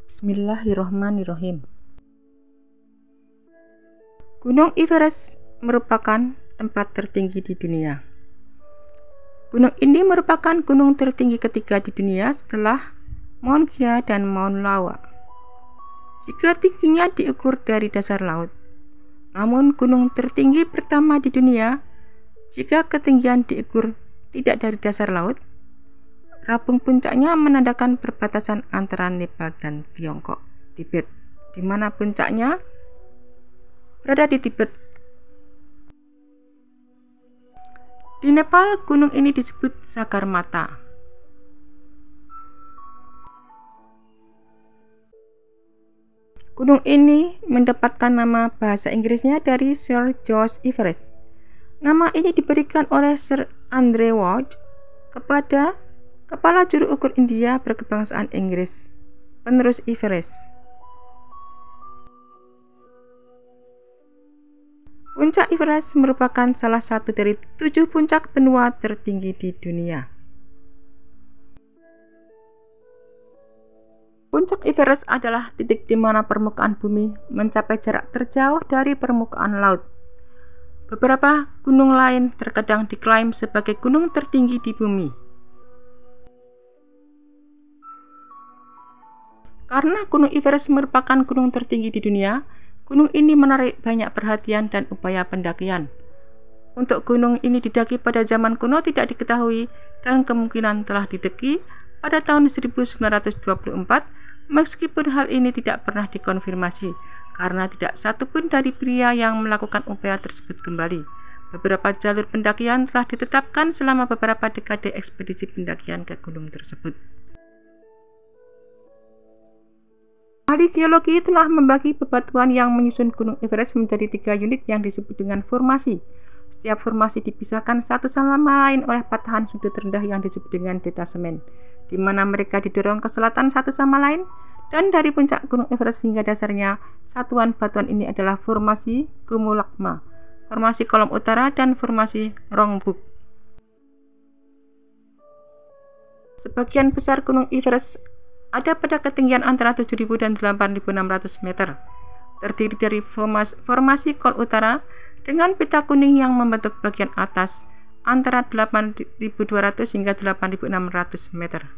Bismillahirrahmanirrahim. Gunung Everest merupakan tempat tertinggi di dunia. Gunung ini merupakan gunung tertinggi ketiga di dunia setelah Mount Kia dan Mount Lawa. Jika tingginya diukur dari dasar laut, namun gunung tertinggi pertama di dunia jika ketinggian diukur tidak dari dasar laut. Rabung puncaknya menandakan perbatasan antara Nepal dan Tiongkok, Tibet, di mana puncaknya berada di Tibet. Di Nepal, gunung ini disebut Sagarmatha. Gunung ini mendapatkan nama bahasa Inggrisnya dari Sir George Everest. Nama ini diberikan oleh Sir Andre Waugh kepada kepala juru ukur India berkebangsaan Inggris, penerus Everest. Puncak Everest merupakan salah satu dari 7 puncak benua tertinggi di dunia. Puncak Everest adalah titik di mana permukaan bumi mencapai jarak terjauh dari permukaan laut. Beberapa gunung lain terkadang diklaim sebagai gunung tertinggi di bumi. Karena Gunung Everest merupakan gunung tertinggi di dunia, gunung ini menarik banyak perhatian dan upaya pendakian. Untuk gunung ini didaki pada zaman kuno tidak diketahui dan kemungkinan telah didaki pada tahun 1924, meskipun hal ini tidak pernah dikonfirmasi karena tidak satupun dari pria yang melakukan upaya tersebut kembali. Beberapa jalur pendakian telah ditetapkan selama beberapa dekade ekspedisi pendakian ke gunung tersebut. Ahli geologi telah membagi bebatuan yang menyusun Gunung Everest menjadi 3 unit yang disebut dengan formasi. Setiap formasi dipisahkan satu sama lain oleh patahan sudut rendah yang disebut dengan detasemen, di mana mereka didorong ke selatan satu sama lain, dan dari puncak Gunung Everest hingga dasarnya, satuan batuan ini adalah formasi Gumulakma, formasi kolom utara, dan formasi Rongbuk. Sebagian besar Gunung Everest ada pada ketinggian antara 7.000 dan 8.600 meter. Terdiri dari formasi kol utara dengan pita kuning yang membentuk bagian atas antara 8.200 hingga 8.600 meter.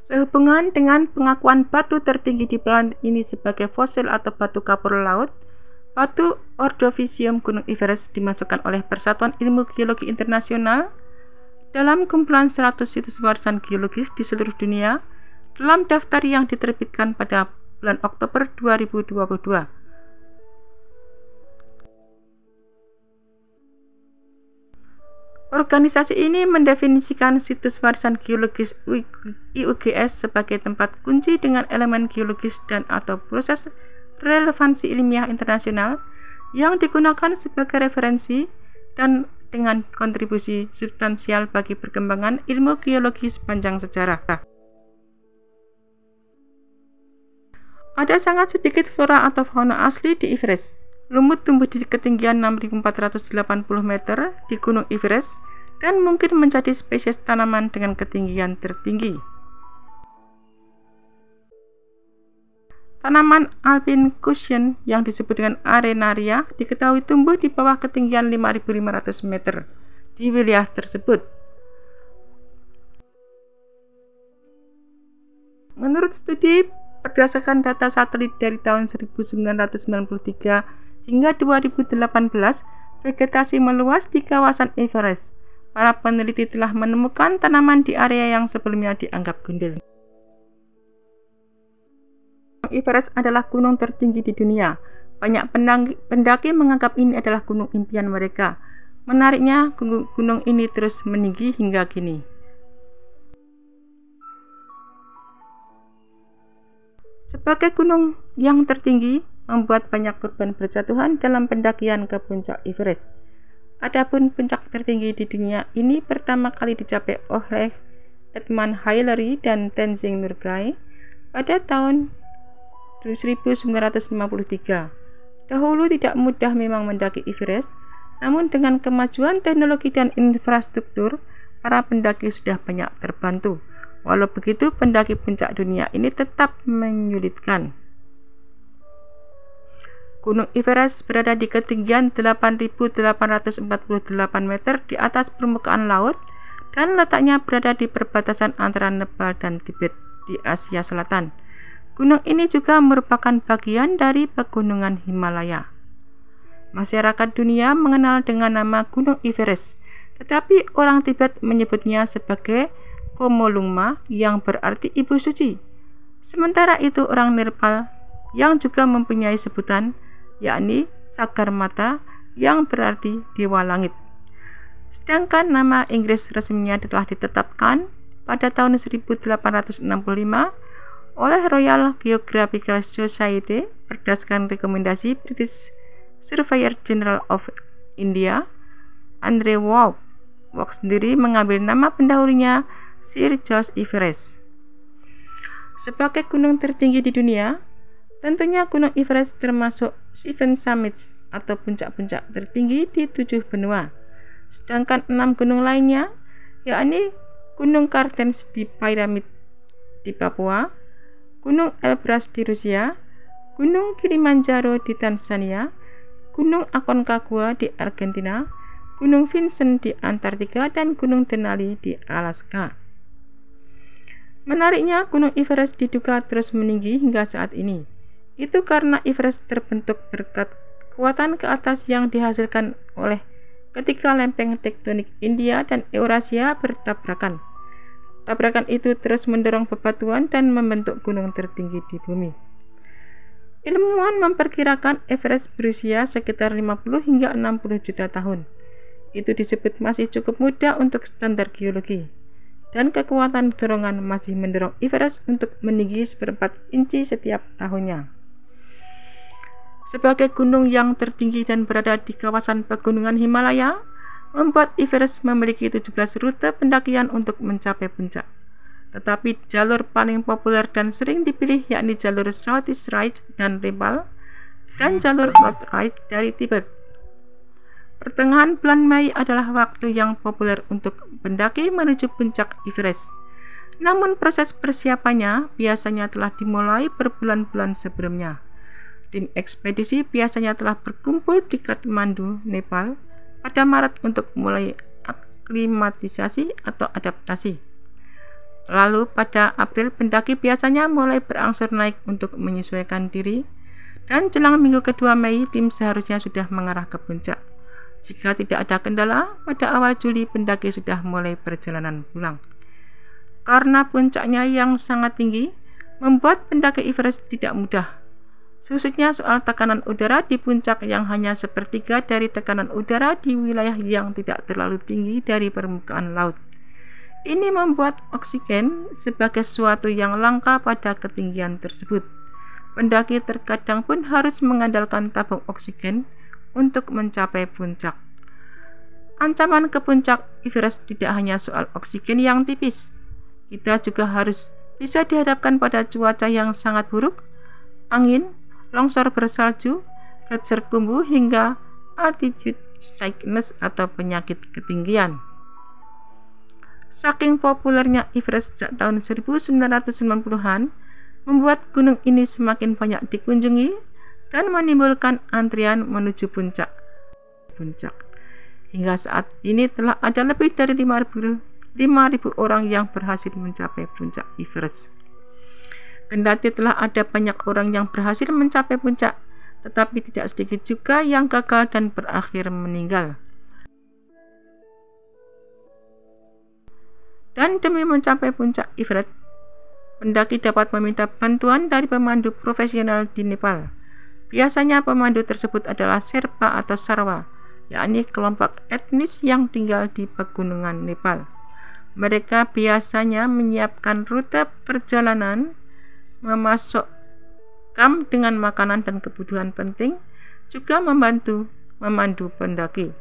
Sehubungan dengan pengakuan batu tertinggi di planet ini sebagai fosil atau batu kapur laut, batu Ordovicium Gunung Everest dimasukkan oleh Persatuan Ilmu Geologi Internasional dalam kumpulan 100 situs warisan geologis di seluruh dunia dalam daftar yang diterbitkan pada bulan Oktober 2022. Organisasi ini mendefinisikan situs warisan geologis IUGS sebagai tempat kunci dengan elemen geologis dan atau proses relevansi ilmiah internasional yang digunakan sebagai referensi dan dengan kontribusi substansial bagi perkembangan ilmu geologi sepanjang sejarah. Ada sangat sedikit flora atau fauna asli di Everest. Lumut tumbuh di ketinggian 6.480 meter di Gunung Everest dan mungkin menjadi spesies tanaman dengan ketinggian tertinggi. Tanaman alpine cushion yang disebut dengan arenaria diketahui tumbuh di bawah ketinggian 5.500 meter di wilayah tersebut. Menurut studi berdasarkan data satelit dari tahun 1993 hingga 2018, vegetasi meluas di kawasan Everest. Para peneliti telah menemukan tanaman di area yang sebelumnya dianggap gundul. Everest adalah gunung tertinggi di dunia. Banyak pendaki menganggap ini adalah gunung impian mereka. Menariknya, gunung ini terus meninggi hingga kini. Sebagai gunung yang tertinggi, membuat banyak korban berjatuhan dalam pendakian ke puncak Everest. Adapun puncak tertinggi di dunia ini pertama kali dicapai oleh Edmund Hillary dan Tenzing Norgay pada tahun 1953. Dahulu tidak mudah memang mendaki Everest, namun dengan kemajuan teknologi dan infrastruktur, para pendaki sudah banyak terbantu. Walau begitu, pendaki puncak dunia ini tetap menyulitkan. Gunung Everest berada di ketinggian 8.848 meter di atas permukaan laut dan letaknya berada di perbatasan antara Nepal dan Tibet di Asia Selatan. Gunung ini juga merupakan bagian dari pegunungan Himalaya. Masyarakat dunia mengenal dengan nama Gunung Everest, tetapi orang Tibet menyebutnya sebagai Komolungma yang berarti ibu suci. Sementara itu orang Nepal yang juga mempunyai sebutan yakni Sagarmatha yang berarti dewa langit. Sedangkan nama Inggris resminya telah ditetapkan pada tahun 1865 oleh Royal Geographical Society berdasarkan rekomendasi British Surveyor General of India, Andre Waugh. Waugh sendiri mengambil nama pendahulunya Sir George Everest. Sebagai gunung tertinggi di dunia, tentunya Gunung Everest termasuk 7 summits atau puncak-puncak tertinggi di 7 benua. Sedangkan 6 gunung lainnya, yakni Gunung Kartens di Pyramid di Papua, Gunung Elbrus di Rusia, Gunung Kilimanjaro di Tanzania, Gunung Aconcagua di Argentina, Gunung Vincennes di Antartika, dan Gunung Denali di Alaska. Menariknya, Gunung Everest diduga terus meninggi hingga saat ini. Itu karena Everest terbentuk berkat kekuatan ke atas yang dihasilkan oleh ketika lempeng tektonik India dan Eurasia bertabrakan. Tabrakan itu terus mendorong bebatuan dan membentuk gunung tertinggi di bumi. Ilmuwan memperkirakan Everest berusia sekitar 50 hingga 60 juta tahun. Itu disebut masih cukup muda untuk standar geologi. Dan kekuatan dorongan masih mendorong Everest untuk meninggi 1/4 inci setiap tahunnya. Sebagai gunung yang tertinggi dan berada di kawasan pegunungan Himalaya, membuat Everest memiliki 17 rute pendakian untuk mencapai puncak. Tetapi jalur paling populer dan sering dipilih yakni jalur Southeast Ridge dan Nepal dan jalur North Ridge dari Tibet. Pertengahan bulan Mei adalah waktu yang populer untuk pendaki menuju puncak Everest. Namun proses persiapannya biasanya telah dimulai berbulan-bulan sebelumnya. Tim ekspedisi biasanya telah berkumpul di Kathmandu, Nepal pada Maret untuk mulai aklimatisasi atau adaptasi. Lalu pada April pendaki biasanya mulai berangsur naik untuk menyesuaikan diri, dan jelang minggu kedua Mei tim seharusnya sudah mengarah ke puncak. Jika tidak ada kendala, pada awal Juli pendaki sudah mulai perjalanan pulang. Karena puncaknya yang sangat tinggi, membuat pendaki Everest tidak mudah. Khususnya soal tekanan udara di puncak yang hanya sepertiga dari tekanan udara di wilayah yang tidak terlalu tinggi dari permukaan laut. Ini membuat oksigen sebagai sesuatu yang langka pada ketinggian tersebut. Pendaki terkadang pun harus mengandalkan tabung oksigen untuk mencapai puncak. Ancaman ke puncak Everest tidak hanya soal oksigen yang tipis. Kita juga harus bisa dihadapkan pada cuaca yang sangat buruk, angin, longsor bersalju, gletser tumbuh, hingga altitude sickness atau penyakit ketinggian. Saking populernya Everest sejak tahun 1990-an, membuat gunung ini semakin banyak dikunjungi dan menimbulkan antrian menuju puncak. Hingga saat ini telah ada lebih dari 5.000 orang yang berhasil mencapai puncak Everest. Kendati telah ada banyak orang yang berhasil mencapai puncak, tetapi tidak sedikit juga yang gagal dan berakhir meninggal. Dan demi mencapai puncak Everest, pendaki dapat meminta bantuan dari pemandu profesional di Nepal. Biasanya pemandu tersebut adalah Sherpa atau Sarwa, yakni kelompok etnis yang tinggal di pegunungan Nepal. Mereka biasanya menyiapkan rute perjalanan, memasok kamp dengan makanan dan kebutuhan penting, juga membantu memandu pendaki.